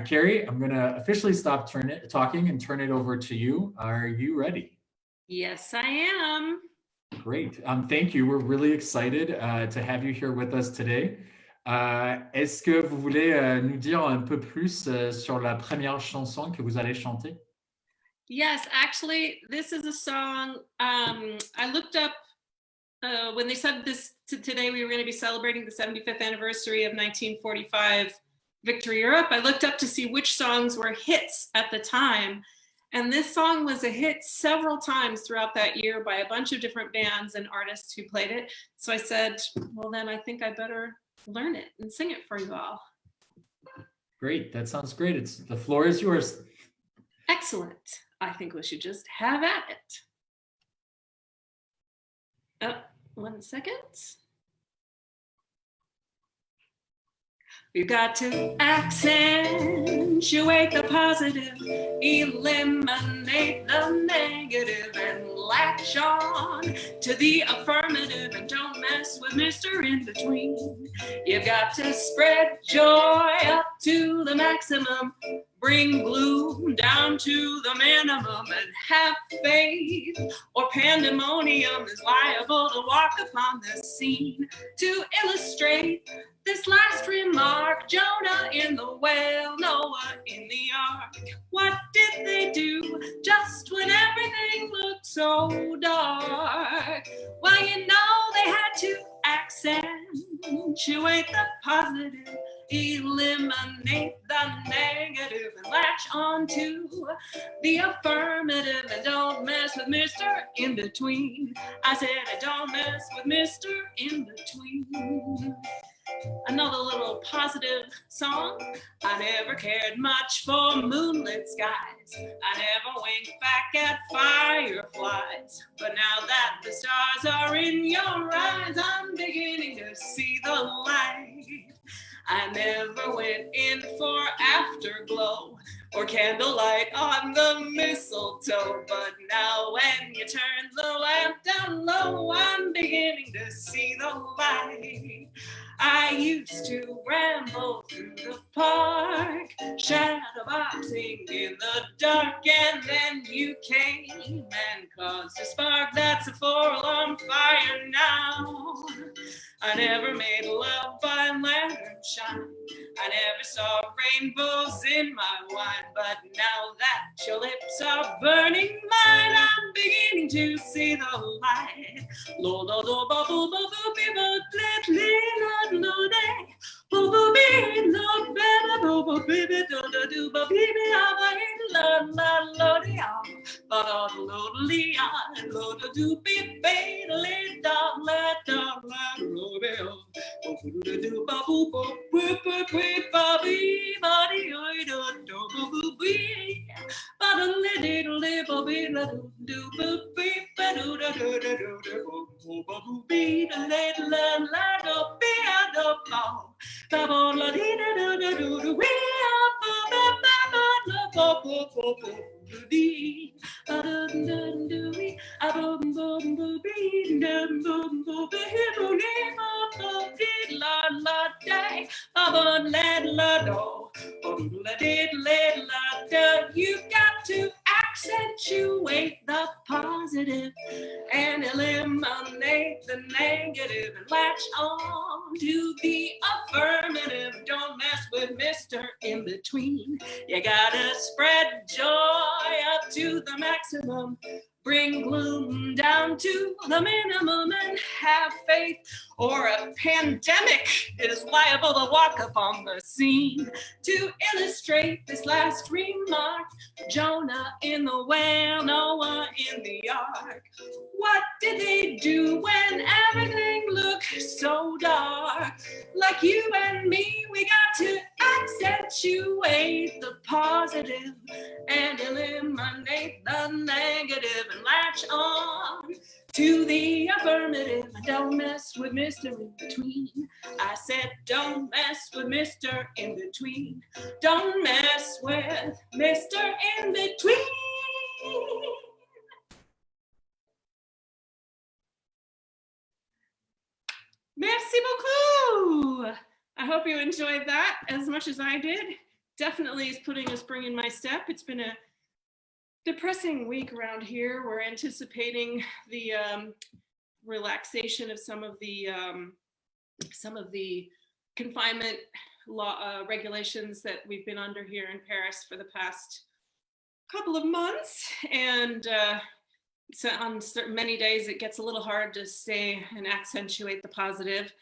Keri, I'm going to officially stop talking and turn it over to you. Are you ready? Yes, I am. Great. Thank you. We're really excited to have you here with us today. Est-ce que vous voulez nous dire un peu plus sur la première chanson que vous allez chanter? Yes, actually, this is a song I looked up when they said this today we were going to be celebrating the 75th anniversary of 1945 Victory Europe. I looked up to see which songs were hits at the time. And this song was a hit several times throughout that year by a bunch of different bands and artists who played it. So I said, well, then I think I better learn it and sing it for you all. Great. That sounds great. The floor is yours. Excellent. I think we should just have at it. 1 second. You got to accentuate the positive, eliminate the negative, and latch on to the affirmative, and don't mess with Mr. In Between. You've got to spread joy up to the maximum, bring gloom down to the minimum, and have faith, or pandemonium is liable to walk upon the scene. To illustrate this last remark, Jonah in the whale, Noah in the ark. What did they do just when everything looked so dark? Well, you know they had to accentuate the positive, eliminate the negative, and latch on to the affirmative, and don't mess with Mr. In Between. I said, don't mess with Mr. In Between. Another little positive song. I never cared much for moonlit skies. I never winked back at fireflies. But now that the stars are in your eyes, I'm beginning to see the light. I never went in for afterglow or candlelight on the mistletoe. But now when you turn the lamp down low, I'm beginning to see the light. I used to ramble through the park, shadowboxing in the dark, and then you came and caused a spark that's a 4-alarm fire now. I never made love by lantern shine. I never saw rainbows in my wine, but now that your lips are burning mine, I'm beginning to see the light. You got to accentuate the positive and eliminate the negative, and latch on to the affirmative. Don't mess with Mr. In Between. You gotta spread joy up to the maximum, bring gloom down to the minimum, and have faith, or a pandemic is liable to walk upon the scene. To illustrate this last remark, Jonah in the whale, Noah in the ark. What did they do when everything looked so dark? Like you and me, we got to accentuate the positive and eliminate the negative, and latch on to the affirmative. Don't mess with Mr. In Between. I said, don't mess with Mr. In Between. Don't mess with Mr. In Between. Merci beaucoup. I hope you enjoyed that as much as I did. definitely is putting a spring in my step. It's been a depressing week around here. We're anticipating the relaxation of some of the confinement law regulations that we've been under here in Paris for the past couple of months, and so on many days it gets a little hard to say and AcCentTchuAte the Positive.